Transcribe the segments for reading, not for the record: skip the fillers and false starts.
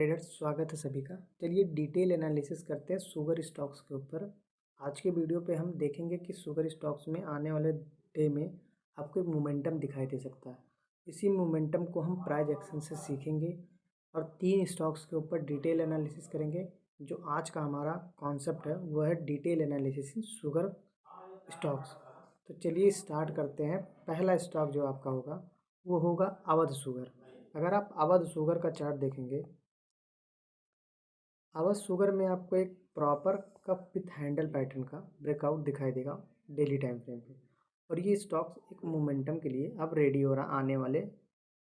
Traders, स्वागत है सभी का। चलिए डिटेल एनालिसिस करते हैं शुगर स्टॉक्स के ऊपर। आज के वीडियो पे हम देखेंगे कि शुगर स्टॉक्स में आने वाले डे में आपको एक मोमेंटम दिखाई दे सकता है। इसी मोमेंटम को हम प्राइस एक्शन से सीखेंगे और 3 स्टॉक्स के ऊपर डिटेल एनालिसिस करेंगे। जो आज का हमारा कॉन्सेप्ट है वह है detail analysis in sugar stocks. तो चलिए स्टार्ट करते हैं। पहला स्टॉक जो आपका होगा वो होगा अवध शुगर। अगर आप अवध शुगर का चार्ट देखेंगे, अवध शुगर में आपको एक proper cup with handle pattern का ब्रेकआउट दिखाई देगा डेली टाइम फ्रेम पे। और ये स्टॉक्स एक मोमेंटम के लिए अब रेडी हो रहा आने वाले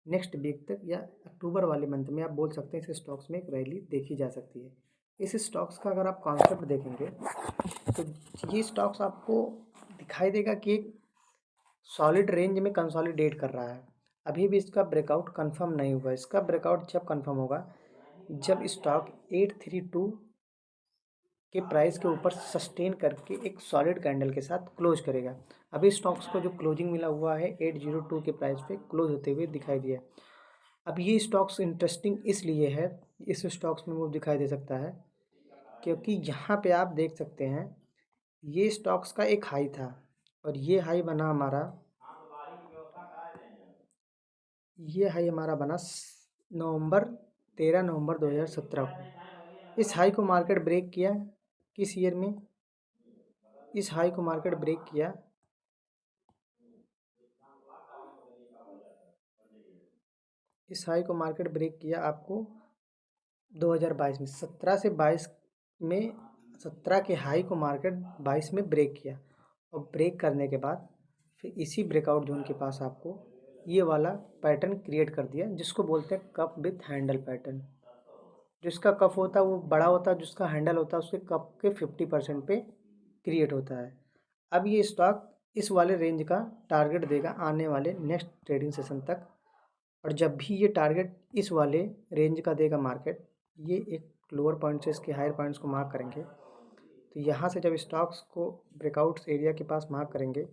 नेक्स्ट वीक तक या अक्टूबर वाले मंथ में आप बोल सकते हैं इस स्टॉक्स में एक रैली देखी जा सकती है। इस स्टॉक्स का अगर आप कॉन्सेप्ट देखेंगे तो ये स्टॉक्स आपको दिखाई देगा कि एक सॉलिड रेंज में कंसोलिडेट कर रहा है। अभी भी इसका ब्रेकआउट कंफर्म नहीं हुआ। इसका ब्रेकआउट जब कंफर्म होगा जब स्टॉक 832 के प्राइस के ऊपर सस्टेन करके एक सॉलिड कैंडल के साथ क्लोज करेगा। अभी स्टॉक्स को जो क्लोजिंग मिला हुआ है 802 के प्राइस पे क्लोज होते हुए दिखाई दिया। अब ये स्टॉक्स इंटरेस्टिंग इसलिए है, इस स्टॉक्स में वो दिखाई दे सकता है क्योंकि यहाँ पे आप देख सकते हैं ये स्टॉक्स का एक हाई था और ये हाई बना हमारा, ये हाई हमारा बना नवंबर 13 नवंबर 2017 को। इस हाई को मार्केट ब्रेक किया किस ईयर में, इस हाई को मार्केट ब्रेक किया इस हाई को मार्केट ब्रेक किया आपको 2022 में। 17 से 22 में 17 के हाई को मार्केट 22 में ब्रेक किया और ब्रेक करने के बाद फिर इसी ब्रेकआउट जोन के पास आपको ये वाला पैटर्न क्रिएट कर दिया जिसको बोलते हैं कप विथ हैंडल पैटर्न। जिसका कप होता है वो बड़ा होता है, जिसका हैंडल होता है उसके कप के 50% पे क्रिएट होता है। अब ये स्टॉक इस वाले रेंज का टारगेट देगा आने वाले नेक्स्ट ट्रेडिंग सेशन तक। और जब भी ये टारगेट इस वाले रेंज का देगा मार्केट, ये एक लोअर पॉइंट से इसके हायर पॉइंट्स को मार्क करेंगे। तो यहाँ से जब स्टॉक्स को ब्रेकआउट्स एरिया के पास मार्क करेंगे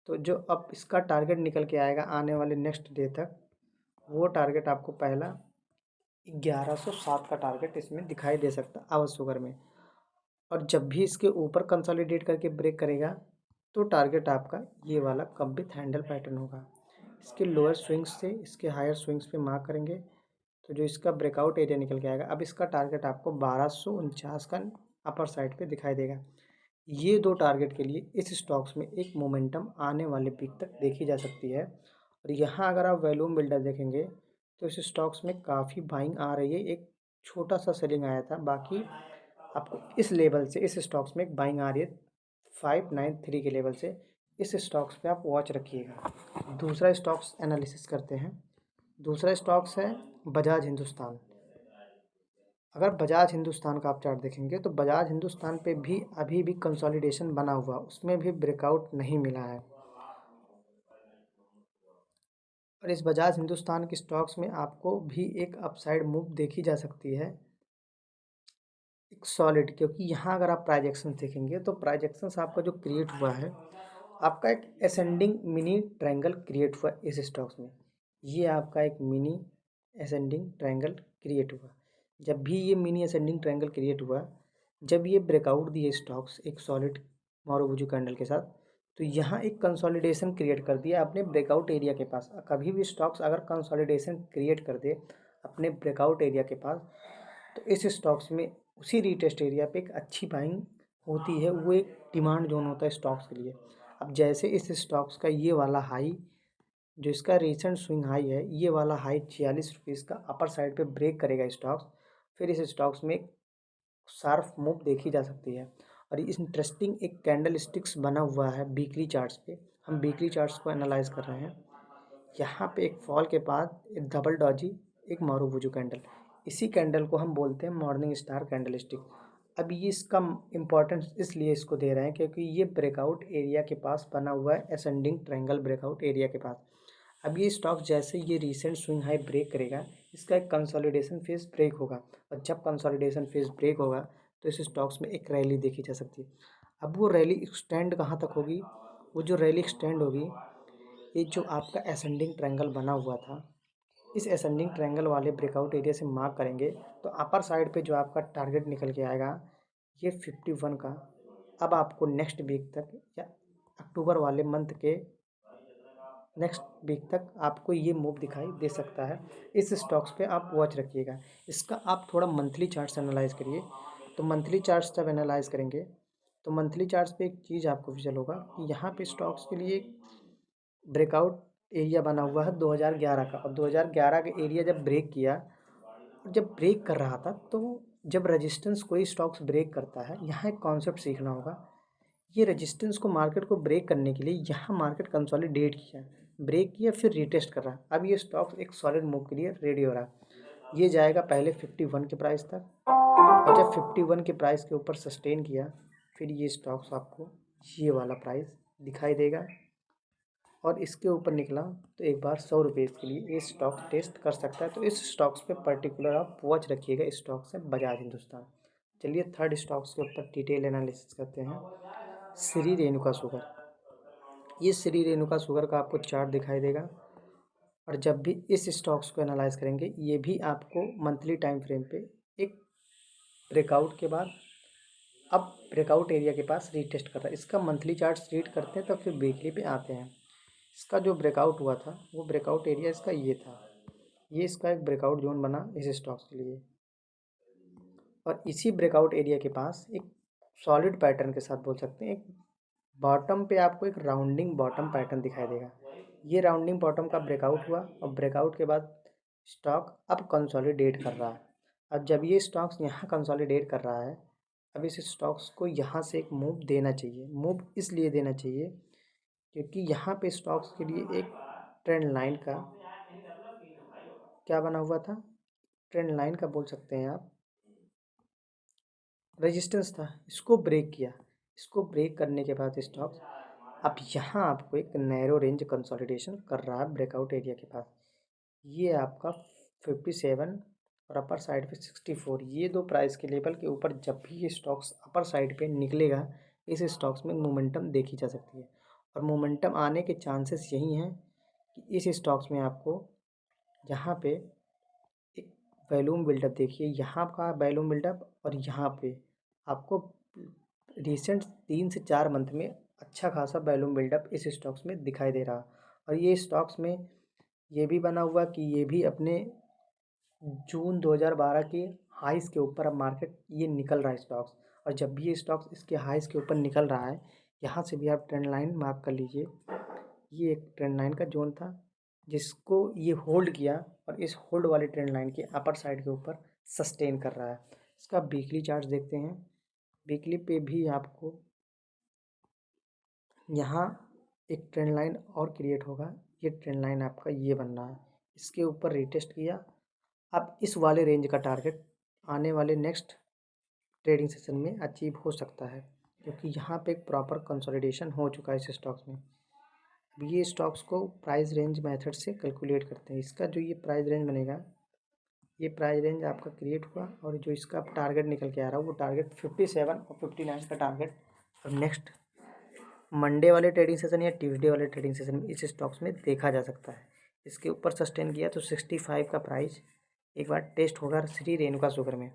तो जो अब इसका टारगेट निकल के आएगा आने वाले नेक्स्ट डे तक, वो टारगेट आपको पहला 1107 का टारगेट इसमें दिखाई दे सकता है अवध शुगर में। और जब भी इसके ऊपर कंसोलिडेट करके ब्रेक करेगा तो टारगेट आपका ये वाला कप विथ हैंडल पैटर्न होगा। इसके लोअर स्विंग्स से इसके हायर स्विंग्स पे मार्क करेंगे तो जो इसका ब्रेकआउट एरिया निकल के आएगा, अब इसका टारगेट आपको 1249 का अपर साइड पे दिखाई देगा। ये दो टारगेट के लिए इस स्टॉक्स में एक मोमेंटम आने वाले वीक तक देखी जा सकती है। और यहाँ अगर आप वॉल्यूम बिल्डर देखेंगे तो इस स्टॉक्स में काफ़ी बाइंग आ रही है। एक छोटा सा सेलिंग आया था, बाकी आपको इस लेवल से इस स्टॉक्स में एक बाइंग आ रही है 593 के लेवल से। इस स्टॉक्स पे आप वॉच रखिएगा। दूसरा स्टॉक्स एनालिसिस करते हैं। दूसरा स्टॉक्स है बजाज हिंदुस्तान। अगर बजाज हिंदुस्तान का आप चार्ट देखेंगे तो बजाज हिंदुस्तान पे भी अभी भी कंसोलिडेशन बना हुआ, उसमें भी ब्रेकआउट नहीं मिला है। और इस बजाज हिंदुस्तान के स्टॉक्स में आपको भी एक अपसाइड मूव देखी जा सकती है, एक सॉलिड। क्योंकि यहाँ अगर आप प्राइजेक्शंस देखेंगे तो प्राइजेक्शंस आपका जो क्रिएट हुआ है, आपका एक असेंडिंग मिनी ट्रायंगल क्रिएट हुआ इस स्टॉक्स में। ये आपका एक मिनी असेंडिंग ट्रायंगल क्रिएट हुआ। जब भी ये मिनी असेंडिंग ट्रायंगल क्रिएट हुआ, जब ये ब्रेकआउट दिए स्टॉक्स एक सॉलिड मारुबुजू कैंडल के साथ, तो यहाँ एक कंसोलिडेशन क्रिएट कर दिया अपने ब्रेकआउट एरिया के पास। कभी भी स्टॉक्स अगर कंसोलिडेशन क्रिएट कर दे अपने ब्रेकआउट एरिया के पास तो इस स्टॉक्स में उसी रीटेस्ट एरिया पे एक अच्छी बाइंग होती है। वो एक डिमांड जोन होता है स्टॉक्स के लिए। अब जैसे इस स्टॉक्स का ये वाला हाई, जो इसका रिसेंट स्विंग हाई है, ये वाला हाई 46 रुपीज़ का अपर साइड पे ब्रेक करेगा स्टॉक्स, फिर इस स्टॉक्स में एक शार्प मूव देखी जा सकती है। और इस इंटरेस्टिंग एक कैंडल स्टिक्स बना हुआ है वीकली चार्ट्स पे। हम वीकली चार्ट्स को एनालाइज कर रहे हैं। यहाँ पे एक फॉल के बाद एक डबल डॉजी एक मारुबुजू कैंडल, इसी कैंडल को हम बोलते हैं मॉर्निंग स्टार कैंडल स्टिक। अब ये इसका इम्पोर्टेंस इसलिए इसको दे रहे हैं क्योंकि ये ब्रेकआउट एरिया के पास बना हुआ है, असेंडिंग ट्रायंगल ब्रेकआउट एरिया के पास। अब ये स्टॉक जैसे ये रीसेंट स्विंग हाई ब्रेक करेगा, इसका एक कंसोलिडेशन फेज ब्रेक होगा। और जब कंसोलिडेशन फेज ब्रेक होगा तो इस स्टॉक्स में एक रैली देखी जा सकती है। अब वो रैली एक्सटेंड कहाँ तक होगी? वो जो रैली एक्सटेंड होगी, ये जो आपका असेंडिंग ट्रायंगल बना हुआ था इस असेंडिंग ट्रायंगल वाले ब्रेकआउट एरिया से मार्क करेंगे तो अपर साइड पे जो आपका टारगेट निकल के आएगा ये 51 का। अब आपको नेक्स्ट वीक तक या अक्टूबर वाले मंथ के नेक्स्ट वीक तक आपको ये मूव दिखाई दे सकता है। इस स्टॉक्स पे आप वॉच रखिएगा। इसका आप थोड़ा मंथली चार्ट्स एनालाइज करिए। तो मंथली चार्ट्स जब एनालाइज करेंगे तो मंथली चार्ट्स पे एक चीज़ आपको विजुअल होगा कि यहाँ पे स्टॉक्स के लिए ब्रेकआउट एरिया बना हुआ है 2011 का, और 2011 का एरिया जब ब्रेक किया, जब ब्रेक कर रहा था, तो जब रेजिस्टेंस कोई स्टॉक्स ब्रेक करता है, यहाँ एक कॉन्सेप्ट सीखना होगा। ये रेजिस्टेंस को मार्केट को ब्रेक करने के लिए यहाँ मार्केट कंसोलिडेट किया, ब्रेक किया, फिर रीटेस्ट कर रहा है। अब ये स्टॉक्स एक सॉलिड मूव के लिए रेडी हो रहा है। ये जाएगा पहले 51 के प्राइस तक, और जब 51 के प्राइस के ऊपर सस्टेन किया, फिर ये स्टॉक्स आपको ये वाला प्राइस दिखाई देगा, और इसके ऊपर निकला तो एक बार 100 रुपये के लिए ये स्टॉक टेस्ट कर सकता है। तो इस स्टॉक्स पे पर्टिकुलर आप वॉच रखिएगा। स्टॉक्स है बजाज हिंदुस्तान। चलिए थर्ड स्टॉक्स के ऊपर डिटेल एनालिसिस करते हैं। श्री रेणुका शुगर। ये श्री रेणुका शुगर का आपको चार्ट दिखाई देगा, और जब भी इस स्टॉक्स को एनालाइज करेंगे, ये भी आपको मंथली टाइम फ्रेम पे एक ब्रेकआउट के बाद अब ब्रेकआउट एरिया के पास रीटेस्ट कर रहा है। इसका मंथली चार्ट रीड करते हैं तब फिर वीकली पे आते हैं। इसका जो ब्रेकआउट हुआ था वो ब्रेकआउट एरिया इसका ये था। ये इसका एक ब्रेकआउट जोन बना इस स्टॉक्स के लिए, और इसी ब्रेकआउट एरिया के पास एक सॉलिड पैटर्न के साथ बोल सकते हैं, एक बॉटम पे आपको एक राउंडिंग बॉटम पैटर्न दिखाई देगा। ये राउंडिंग बॉटम का ब्रेकआउट हुआ, और ब्रेकआउट के बाद स्टॉक अब कंसोलिडेट कर रहा है। अब जब ये स्टॉक्स यहाँ कंसोलिडेट कर रहा है, अब इस स्टॉक्स को यहाँ से एक मूव देना चाहिए। मूव इसलिए देना चाहिए क्योंकि यहाँ पे स्टॉक्स के लिए एक ट्रेंड लाइन का क्या बना हुआ था, ट्रेंड लाइन का बोल सकते हैं आप, रेजिस्टेंस था। इसको ब्रेक किया। इसको ब्रेक करने के बाद स्टॉक्स अब यहाँ आपको एक नैरो रेंज कंसोलिडेशन कर रहा है ब्रेकआउट एरिया के पास। ये आपका 57 और अपर साइड पे 64, ये दो प्राइस के लेवल के ऊपर जब भी ये स्टॉक्स अपर साइड पे निकलेगा, इस स्टॉक्स में मोमेंटम देखी जा सकती है। और मोमेंटम आने के चांसेस यही हैं कि इस स्टॉक्स में आपको यहाँ पे एक वैल्यूम बिल्डअप देखिए, यहाँ का वैल्यूम बिल्डअप, और यहाँ पे आपको रिसेंट 3 से 4 मंथ में अच्छा खासा वैल्यूम बिल्डअप इस स्टॉक्स में दिखाई दे रहा। और ये स्टॉक्स में ये भी बना हुआ कि ये भी अपने जून 2012 के हाइस के ऊपर अब मार्केट ये निकल रहा है स्टॉक्स। और जब भी ये स्टॉक्स इसके हाइस के ऊपर निकल रहा है, यहाँ से भी आप ट्रेंड लाइन मार्क कर लीजिए। ये एक ट्रेंड लाइन का जोन था जिसको ये होल्ड किया, और इस होल्ड वाले ट्रेंड लाइन के अपर साइड के ऊपर सस्टेन कर रहा है। इसका वीकली चार्ट देखते हैं। वीकली पे भी आपको यहाँ एक ट्रेंड लाइन और क्रिएट होगा। ये ट्रेंड लाइन आपका ये बन रहा है, इसके ऊपर रिटेस्ट किया। अब इस वाले रेंज का टारगेट आने वाले नेक्स्ट ट्रेडिंग सेशन में अचीव हो सकता है, क्योंकि यहाँ पे एक प्रॉपर कंसोलिडेशन हो चुका है इस स्टॉक्स में। अब ये स्टॉक्स को प्राइस रेंज मेथड से कैलकुलेट करते हैं। इसका जो ये प्राइस रेंज बनेगा, ये प्राइस रेंज आपका क्रिएट हुआ, और जो इसका टारगेट निकल के आ रहा है वो टारगेट 57 और 59 का टारगेट। और नेक्स्ट मंडे वाले ट्रेडिंग सेशन या ट्यूसडे वाले ट्रेडिंग सेशन में इस स्टॉक्स में देखा जा सकता है। इसके ऊपर सस्टेन किया तो 65 का प्राइस एक बार टेस्ट होगा श्री रेणुका शुगर में।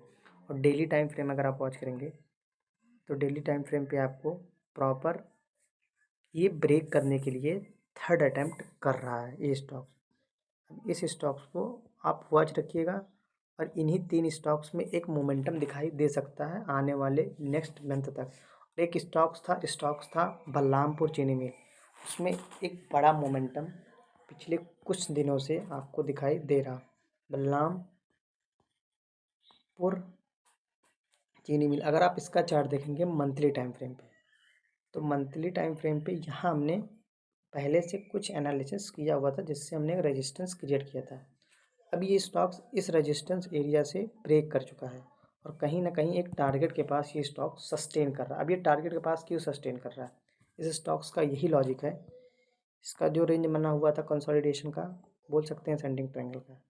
और डेली टाइम फ्रेम अगर आप वॉच करेंगे तो डेली टाइम फ्रेम पे आपको प्रॉपर ये ब्रेक करने के लिए थर्ड अटैम्प्ट कर रहा है ये स्टॉक्स। इस स्टॉक्स को आप वॉच रखिएगा, और इन्हीं 3 स्टॉक्स में एक मोमेंटम दिखाई दे सकता है आने वाले नेक्स्ट मंथ तक। एक स्टॉक्स था बलरामपुर चीनी मिल। उसमें एक बड़ा मोमेंटम पिछले कुछ दिनों से आपको दिखाई दे रहा। बलरामपुर चीनी मिल, अगर आप इसका चार्ट देखेंगे मंथली टाइम फ्रेम पे, तो मंथली टाइम फ्रेम पे यहाँ हमने पहले से कुछ एनालिसिस किया हुआ था जिससे हमने रेजिस्टेंस क्रिएट किया था। अब ये स्टॉक्स इस रेजिस्टेंस एरिया से ब्रेक कर चुका है, और कहीं ना कहीं एक टारगेट के पास ये स्टॉक सस्टेन कर रहा है। अब ये टारगेट के पास क्यों सस्टेन कर रहा है, इस स्टॉक्स का यही लॉजिक है। इसका जो रेंज बना हुआ था कंसोलिडेशन का, बोल सकते हैं सेंडिंग ट्रायंगल का,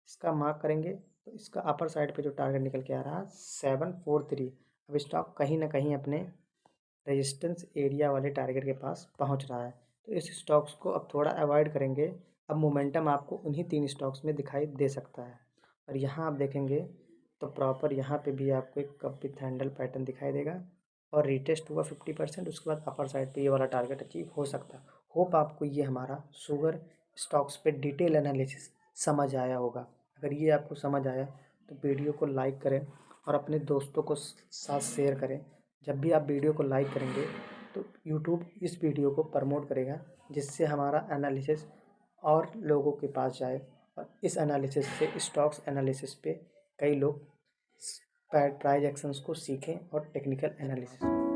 इसका मार्क करेंगे तो इसका अपर साइड पे जो टारगेट निकल के आ रहा है 743। अब स्टॉक कहीं ना कहीं अपने रेजिस्टेंस एरिया वाले टारगेट के पास पहुंच रहा है। तो इस स्टॉक्स को अब थोड़ा अवॉइड करेंगे अब मोमेंटम आपको उन्हीं 3 स्टॉक्स में दिखाई दे सकता है। और यहाँ आप देखेंगे तो प्रॉपर यहाँ पे भी आपको एक कप विथ हैंडल पैटर्न दिखाई देगा और रिटेस्ट हुआ 50%। उसके बाद अपर साइड पे ये वाला टारगेट अचीव हो सकता है। होप आपको ये हमारा शुगर स्टॉक्स पे डिटेल एनालिसिस समझ आया होगा। अगर ये आपको समझ आया तो वीडियो को लाइक करें और अपने दोस्तों को साथ शेयर करें। जब भी आप वीडियो को लाइक करेंगे तो यूट्यूब इस वीडियो को प्रमोट करेगा, जिससे हमारा एनालिसिस और लोगों के पास जाए और इस एनालिसिस से स्टॉक्स एनालिसिस पे कई लोग प्राइज एक्शंस को सीखें और टेक्निकल एनालिसिस